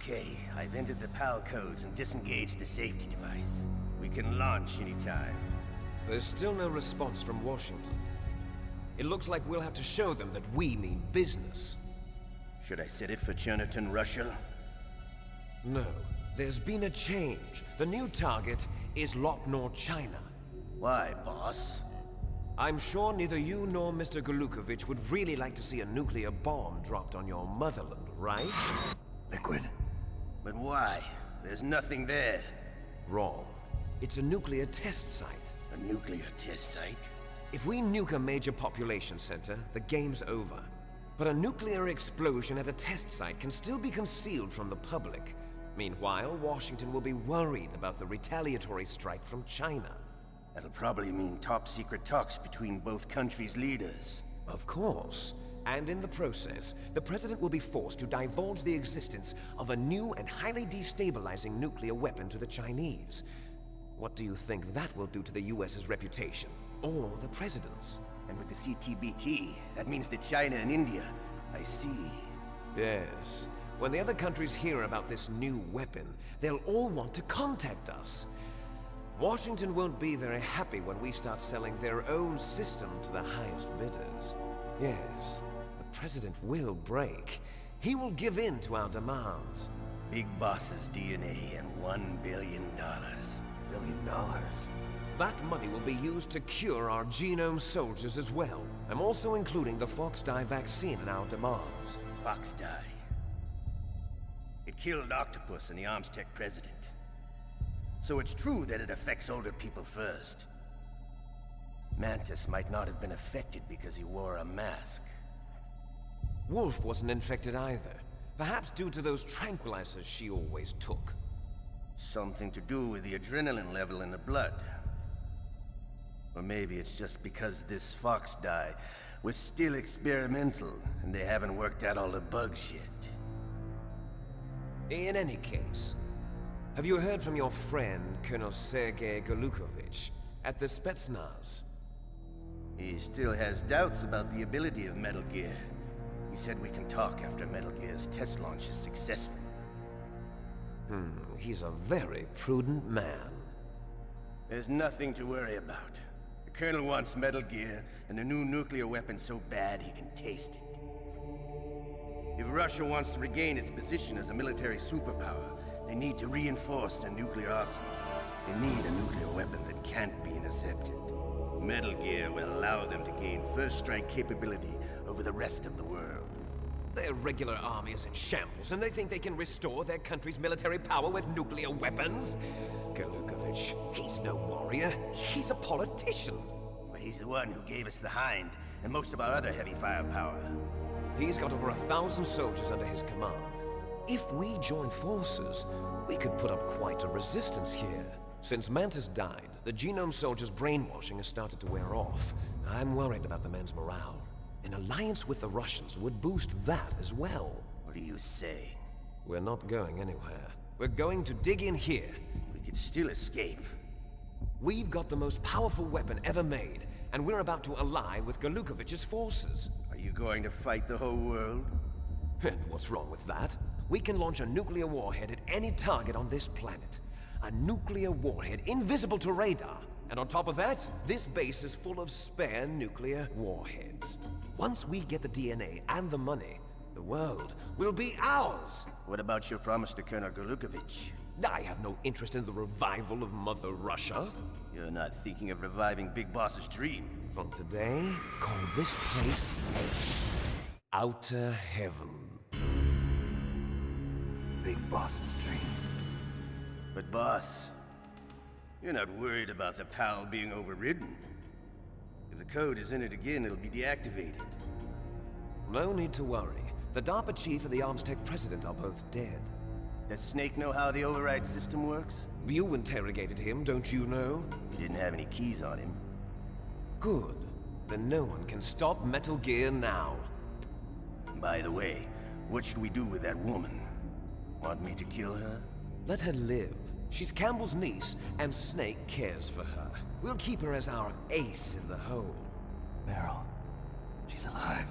Okay, I've entered the PAL codes and disengaged the safety device. We can launch anytime. There's still no response from Washington. It looks like we'll have to show them that we mean business. Should I set it for Cherniton, Russia? No, there's been a change. The new target is Lopnor, China. Why, boss? I'm sure neither you nor Mr. Golukovich would really like to see a nuclear bomb dropped on your motherland, right? Liquid. But why? There's nothing there. Wrong. It's a nuclear test site. A nuclear test site? If we nuke a major population center, the game's over. But a nuclear explosion at a test site can still be concealed from the public. Meanwhile, Washington will be worried about the retaliatory strike from China. That'll probably mean top-secret talks between both countries' leaders. Of course. And in the process, the President will be forced to divulge the existence of a new and highly destabilizing nuclear weapon to the Chinese. What do you think that will do to the US's reputation? Or the President's? And with the CTBT, that means that China and India... I see. Yes. When the other countries hear about this new weapon, they'll all want to contact us. Washington won't be very happy when we start selling their own system to the highest bidders. Yes, the President will break. He will give in to our demands. Big Boss's DNA and $1 billion. $1 billion? That money will be used to cure our genome soldiers as well. I'm also including the Foxdie vaccine in our demands. Foxdie? It killed Octopus and the Armstech president. So it's true that it affects older people first. Mantis might not have been affected because he wore a mask. Wolf wasn't infected either. Perhaps due to those tranquilizers she always took. Something to do with the adrenaline level in the blood. Or maybe it's just because this Foxdie was still experimental and they haven't worked out all the bugs yet. In any case, have you heard from your friend, Colonel Sergei Golukovich, at the Spetsnaz? He still has doubts about the ability of Metal Gear. He said we can talk after Metal Gear's test launch is successful. He's a very prudent man. There's nothing to worry about. The Colonel wants Metal Gear and a new nuclear weapon so bad he can taste it. If Russia wants to regain its position as a military superpower, they need to reinforce their nuclear arsenal. They need a nuclear weapon that can't be intercepted. Metal Gear will allow them to gain first strike capability over the rest of the world. Their regular army is in shambles, and they think they can restore their country's military power with nuclear weapons? Golukovich, he's no warrior. He's a politician. But he's the one who gave us the Hind and most of our other heavy firepower. He's got over 1,000 soldiers under his command. If we join forces, we could put up quite a resistance here. Since Mantis died, the genome soldiers' brainwashing has started to wear off. I'm worried about the men's morale. An alliance with the Russians would boost that as well. What are you saying? We're not going anywhere. We're going to dig in here. We could still escape. We've got the most powerful weapon ever made, and we're about to ally with Golukovich's forces. Are you going to fight the whole world? And what's wrong with that? We can launch a nuclear warhead at any target on this planet. A nuclear warhead invisible to radar. And on top of that, this base is full of spare nuclear warheads. Once we get the DNA and the money, the world will be ours! What about your promise to Colonel Golukovich? I have no interest in the revival of Mother Russia. You're not thinking of reviving Big Boss's dream. From today, call this place Outer Heaven. Big Boss's dream. But boss, you're not worried about the PAL being overridden. If the code is in it again, it'll be deactivated. No need to worry. The DARPA chief and the Armstech president are both dead. Does Snake know how the override system works? You interrogated him, don't you know? He didn't have any keys on him. Good. Then no one can stop Metal Gear now. By the way, what should we do with that woman? Want me to kill her? Let her live. She's Campbell's niece, and Snake cares for her. We'll keep her as our ace in the hole. Meryl, she's alive.